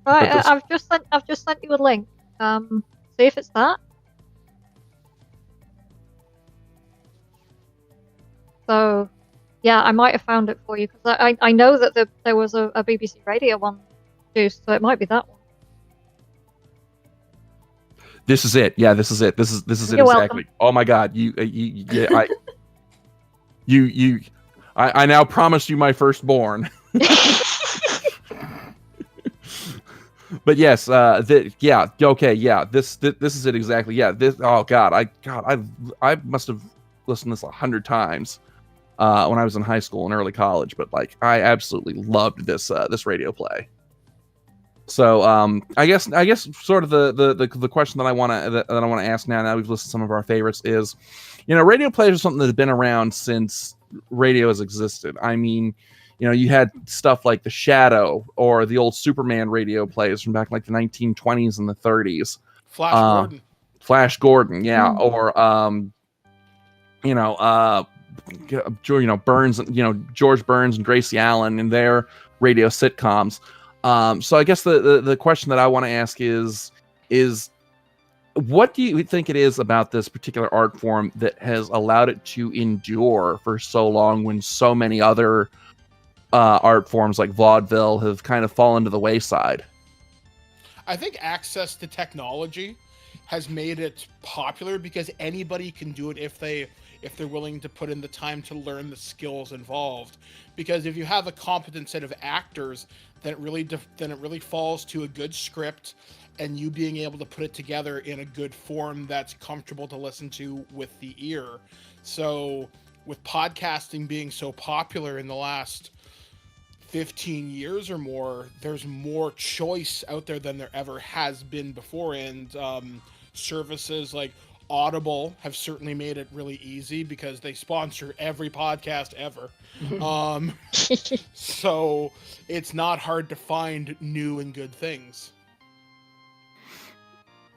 Right, I've just sent you a link. See if it's that. So, yeah, I might have found it for you, because I know that there was a BBC Radio one produced, so it might be that one. This is it. Yeah, this is it. This is it You're exactly. welcome. Oh my God, I now promise you my firstborn. But yes, this is it exactly. Yeah, this. Oh God, I must have listened to this 100 times when I was in high school and early college. But like, I absolutely loved this radio play. So I guess sort of the question that I want to ask now that we've listed some of our favorites is, radio plays are something that has been around since radio has existed. I mean, you had stuff like The Shadow or the old Superman radio plays from back in like the 1920s and the 30s. Flash Gordon. Flash Gordon, yeah. Or, Burns, George Burns and Gracie Allen in their radio sitcoms. So I guess the question that I want to ask is what do you think it is about this particular art form that has allowed it to endure for so long when so many other art forms like vaudeville have kind of fallen to the wayside? I think access to technology has made it popular because anybody can do it if they're willing to put in the time to learn the skills involved. Because if you have a competent set of actors, then it really falls to a good script and you being able to put it together in a good form that's comfortable to listen to with the ear. So with podcasting being so popular in the last 15 years or more, there's more choice out there than there ever has been before. And services like Audible have certainly made it really easy because they sponsor every podcast ever. So it's not hard to find new and good things.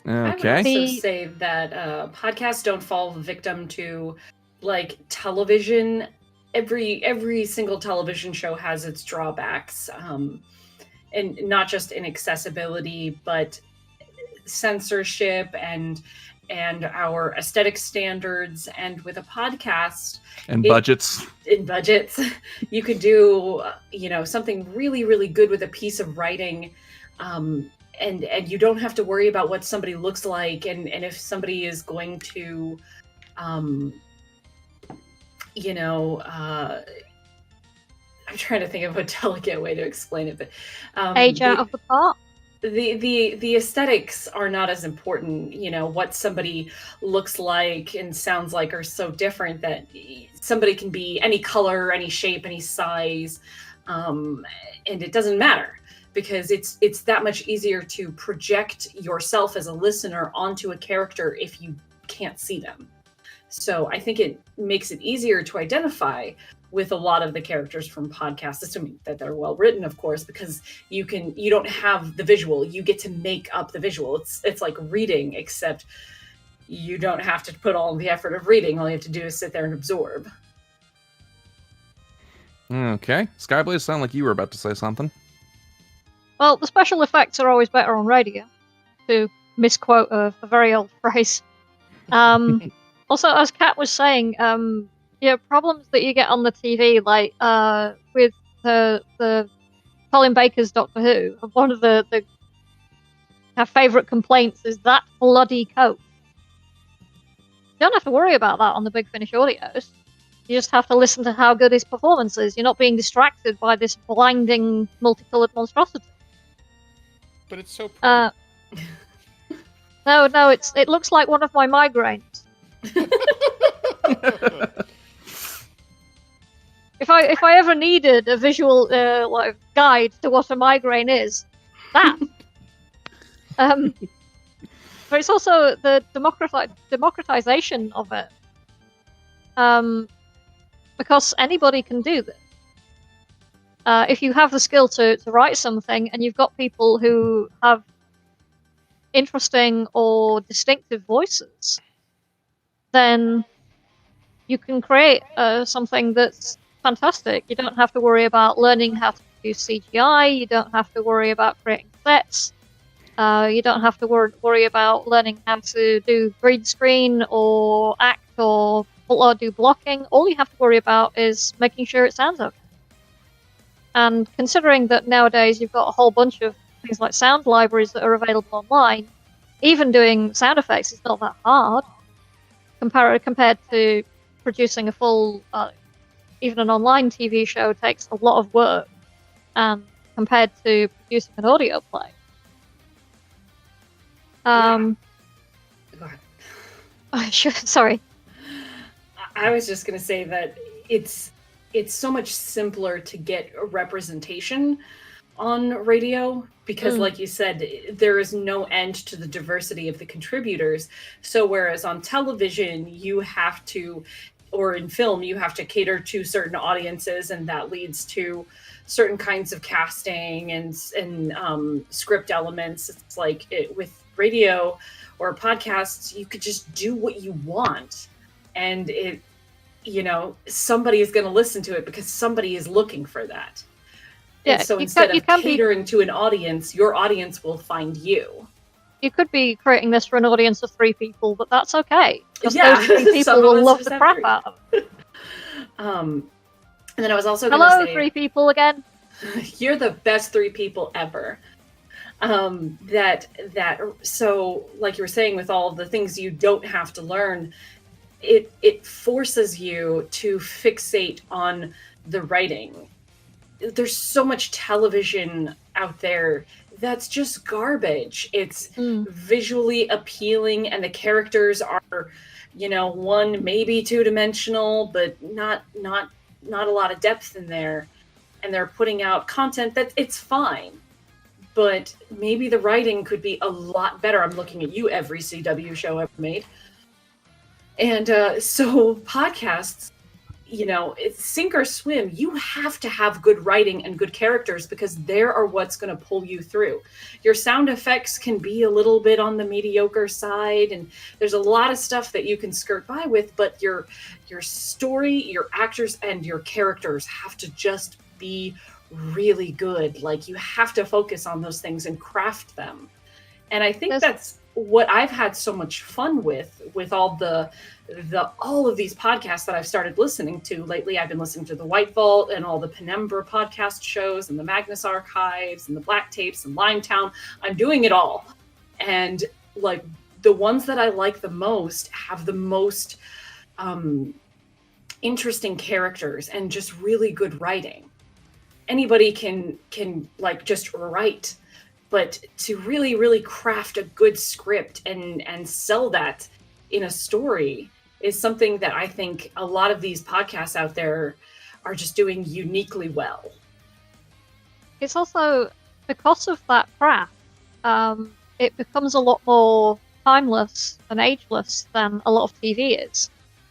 Okay. I would also say that podcasts don't fall victim to like television. Every single television show has its drawbacks, and not just inaccessibility, but censorship and our aesthetic standards. And with a podcast and budgets, you could do something really, really good with a piece of writing, and you don't have to worry about what somebody looks like and if somebody is going to I'm trying to think of a delicate way to explain it, but age out of the part. The aesthetics are not as important. What somebody looks like and sounds like are so different that somebody can be any color, any shape, any size, and it doesn't matter because it's that much easier to project yourself as a listener onto a character if you can't see them. So I think it makes it easier to identify with a lot of the characters from podcasts, assuming that they're well written, of course, because you don't have the visual, you get to make up the visual. It's like reading, except you don't have to put all the effort of reading. All you have to do is sit there and absorb. Okay. Skyblaze, sound like you were about to say something. Well, the special effects are always better on radio, to misquote a very old phrase. Also, as Kat was saying, problems that you get on the TV, like with the Colin Baker's Doctor Who, one of her favourite complaints is that bloody coat. You don't have to worry about that on the Big Finish audios. You just have to listen to how good his performance is. You're not being distracted by this blinding, multicoloured monstrosity. But it's so pretty. No, it looks like one of my migraines. If I ever needed a visual guide to what a migraine is, that. But it's also the democratization of it. Because anybody can do this. If you have the skill to write something and you've got people who have interesting or distinctive voices, then you can create something that's fantastic. You don't have to worry about learning how to do CGI. You don't have to worry about creating sets. You don't have to worry about learning how to do green screen or act or do blocking. All you have to worry about is making sure it sounds okay. And considering that nowadays you've got a whole bunch of things like sound libraries that are available online, even doing sound effects is not that hard compared to producing a full, even an online TV show takes a lot of work, and compared to producing an audio play. Go ahead. Sure, sorry. I was just going to say that it's so much simpler to get a representation on radio because, like you said, there is no end to the diversity of the contributors. So whereas on television, you have to, or in film, you have to cater to certain audiences, and that leads to certain kinds of casting and script elements. It's like with radio or podcasts, you could just do what you want, and somebody is going to listen to it because somebody is looking for that. Yeah, and so you instead can- you of can be- catering to an audience, your audience will find you. You could be creating this for an audience of 3 people, but that's okay. Because Yeah, those 3 some people of will us love just the have crap 3. out of it. And then I was also going Hello, to say, 3 people again. you're the best 3 people ever. So like you were saying, with all the things you don't have to learn, it forces you to fixate on the writing. There's so much television out there that's just garbage. It's visually appealing, and the characters are, 1, maybe 2-dimensional, but not a lot of depth in there. And they're putting out content that it's fine, but maybe the writing could be a lot better. I'm looking at you, every CW show ever made. And so podcasts, it's sink or swim. You have to have good writing and good characters, because there are what's going to pull you through. Your sound effects can be a little bit on the mediocre side, and there's a lot of stuff that you can skirt by with, but your story, your actors, and your characters have to just be really good. Like, you have to focus on those things and craft them. And I think that's what I've had so much fun with all all of these podcasts that I've started listening to lately. I've been listening to the White Vault and all the Penumbra podcast shows and the Magnus Archives and the Black Tapes and Limetown. I'm doing it all. And like, the ones that I like the most have the most interesting characters and just really good writing. Anybody can like just write, but to really, really craft a good script and sell that in a story is something that I think a lot of these podcasts out there are just doing uniquely well. It's also, because of that craft, it becomes a lot more timeless and ageless than a lot of TV is.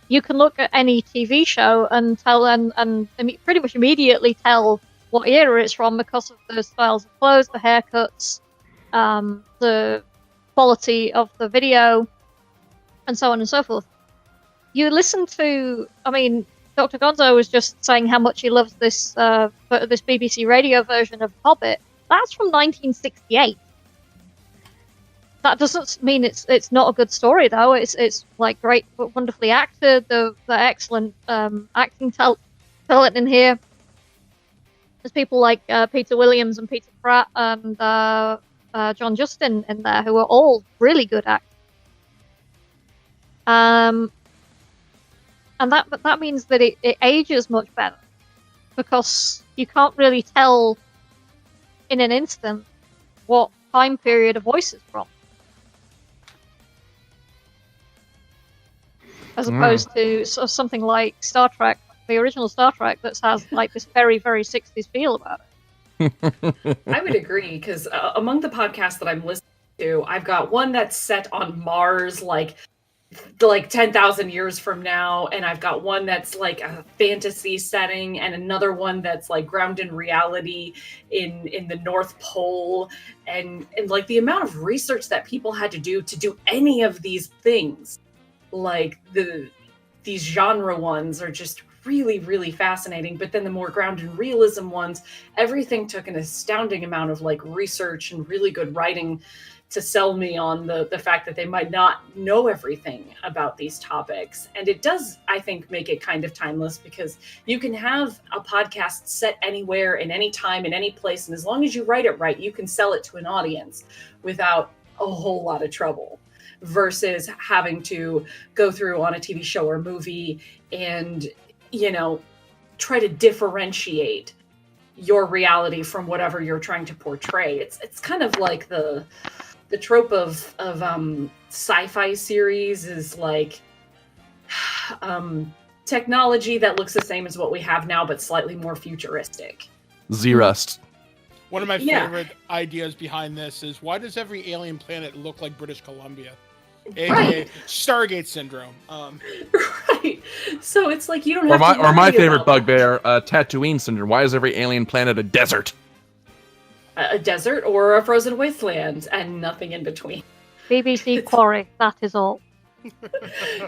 You can look at any TV show and tell and pretty much immediately tell what era it's from, because of the styles of clothes, the haircuts, the quality of the video, and so on and so forth. You listen to, Dr. Gonzo was just saying how much he loves this BBC radio version of Hobbit. That's from 1968. That doesn't mean it's not a good story, though. It's like great, wonderfully acted. The excellent acting talent in here. There's people like Peter Williams and Peter Pratt and John Justin in there, who are all really good actors. And that means that it ages much better, because you can't really tell in an instant what time period a voice is from, as opposed to sort of something like Star Trek, the original Star Trek, that has like this very, very 60s feel about it. I would agree, because among the podcasts that I'm listening to, I've got one that's set on Mars, like 10,000 years from now, and I've got one that's like a fantasy setting, and another one that's like grounded in reality in the North Pole, and like the amount of research that people had to do any of these things, like these genre ones are just really, really fascinating. But then the more grounded in realism ones, everything took an astounding amount of like research and really good writing to sell me on the fact that they might not know everything about these topics. And it does, I think, make it kind of timeless, because you can have a podcast set anywhere, in any time, in any place, and as long as you write it right, you can sell it to an audience without a whole lot of trouble, versus having to go through on a TV show or movie and, try to differentiate your reality from whatever you're trying to portray. It's kind of like the trope of sci-fi series is like technology that looks the same as what we have now, but slightly more futuristic. Z-Rust. One of my favorite ideas behind this is, why does every alien planet look like British Columbia? AKA Stargate syndrome. Right. So it's like you don't have to Or my worry favorite about bugbear, Tatooine syndrome. Why is every alien planet a desert? a desert or a frozen wasteland and nothing in between. BBC Quarry, that is all.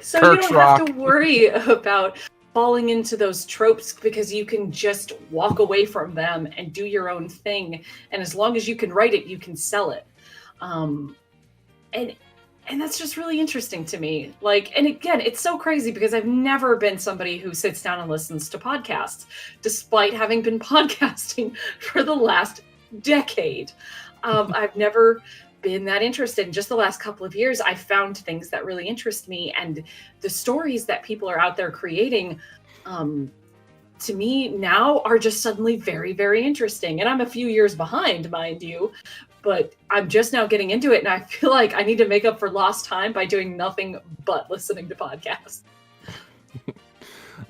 So Kirk's you don't have Rock. to worry about falling into those tropes because you can just walk away from them and do your own thing. And as long as you can write it, you can sell it. And that's just really interesting to me. Like, and again, it's so crazy because I've never been somebody who sits down and listens to podcasts, despite having been podcasting for the last decade. I've never been that interested. In just the last couple of years, I found things that really interest me, and the stories that people are out there creating, to me now are just suddenly very, very interesting. And I'm a few years behind, mind you, but I'm just now getting into it, and I feel like I need to make up for lost time by doing nothing but listening to podcasts.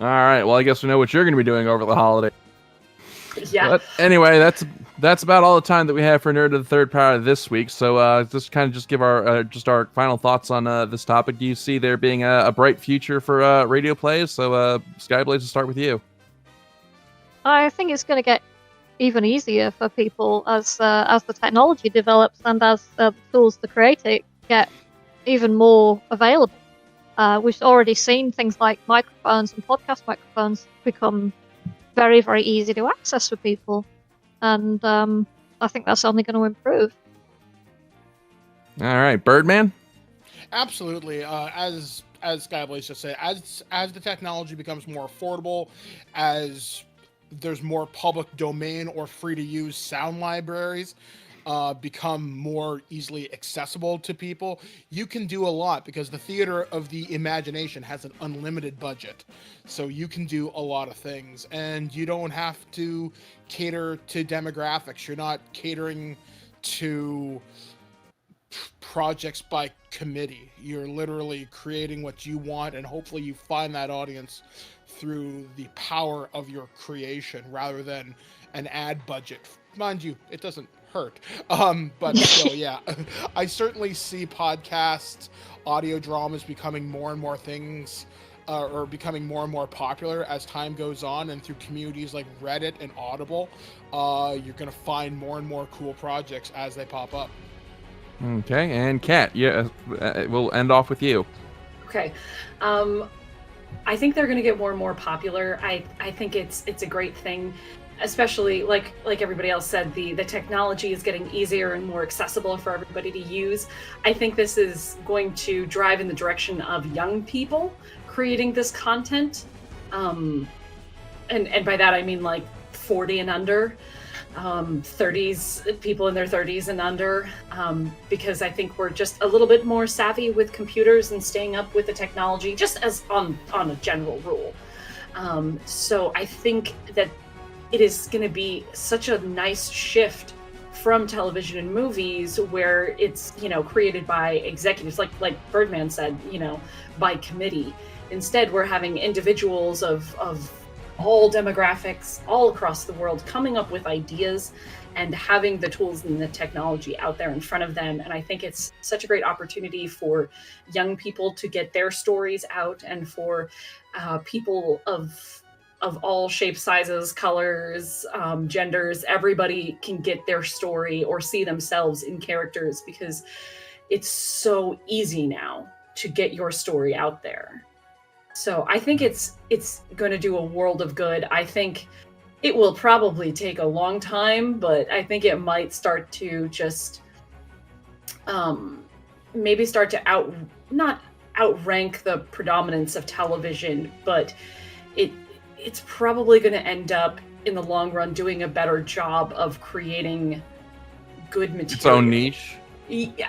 All right. Well, I guess we know what you're going to be doing over the holiday. Yeah. But anyway, that's about all the time that we have for Nerd of the Third Power this week. So just kind of give our final thoughts on this topic. Do you see there being a bright future for radio plays? So Skyblaze, will start with you. I think it's going to get even easier for people as the technology develops and as the tools to create it get even more available. We've already seen things like microphones and podcast microphones become very, very easy to access for people, and I think that's only going to improve. All right, Birdman? Absolutely. As Skyblaze just said, as the technology becomes more affordable, as there's more public domain or free to use sound libraries become more easily accessible to people, you can do a lot, because the theater of the imagination has an unlimited budget. So you can do a lot of things, and you don't have to cater to demographics. You're not catering to projects by committee. You're literally creating what you want, and hopefully you find that audience through the power of your creation rather than an ad budget. Mind you, it doesn't hurt. But still, yeah. I certainly see podcast audio dramas becoming more and more things, or becoming more and more popular as time goes on, and through communities like Reddit and Audible, you're going to find more and more cool projects as they pop up. Okay, and Kat, yeah, we'll end off with you. Okay. I think they're going to get more and more popular. I think it's a great thing, especially like everybody else said, the technology is getting easier and more accessible for everybody to use. I think this is going to drive in the direction of young people creating this content. And by that I mean like 40 and under. 30s, people in their 30s and under, because I think we're just a little bit more savvy with computers and staying up with the technology, just as on a general rule. So I think that it is going to be such a nice shift from television and movies, where it's, created by executives, like Birdman said, by committee. Instead, we're having individuals of all demographics all across the world coming up with ideas and having the tools and the technology out there in front of them. And I think it's such a great opportunity for young people to get their stories out, and for people of all shapes, sizes, colors, genders. Everybody can get their story or see themselves in characters, because it's so easy now to get your story out there. So I think it's going to do a world of good. I think it will probably take a long time, but I think it might start to just maybe start to not outrank the predominance of television, but it's probably going to end up in the long run doing a better job of creating good material. Its own niche.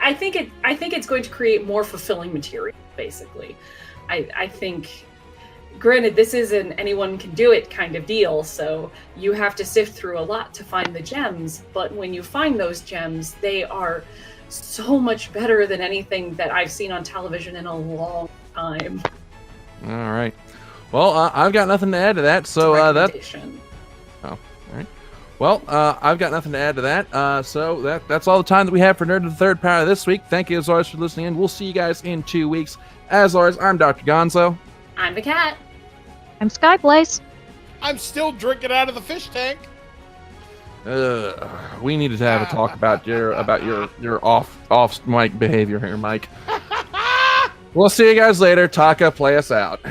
I think it's going to create more fulfilling material, basically. I think, granted, this is an anyone can do it kind of deal, so you have to sift through a lot to find the gems, but when you find those gems, they are so much better than anything that I've seen on television in a long time. All right. Well, I've got nothing to add to that, so Well, I've got nothing to add to that. So that's all the time that we have for Nerd of the Third Power this week. Thank you as always for listening in. We'll see you guys in 2 weeks. As always, I'm Dr. Gonzo. I'm the Cat. I'm Skyblaze. I'm still drinking out of the fish tank. We needed to have a talk about your off mic behavior here, Mike. We'll see you guys later. Taka, play us out.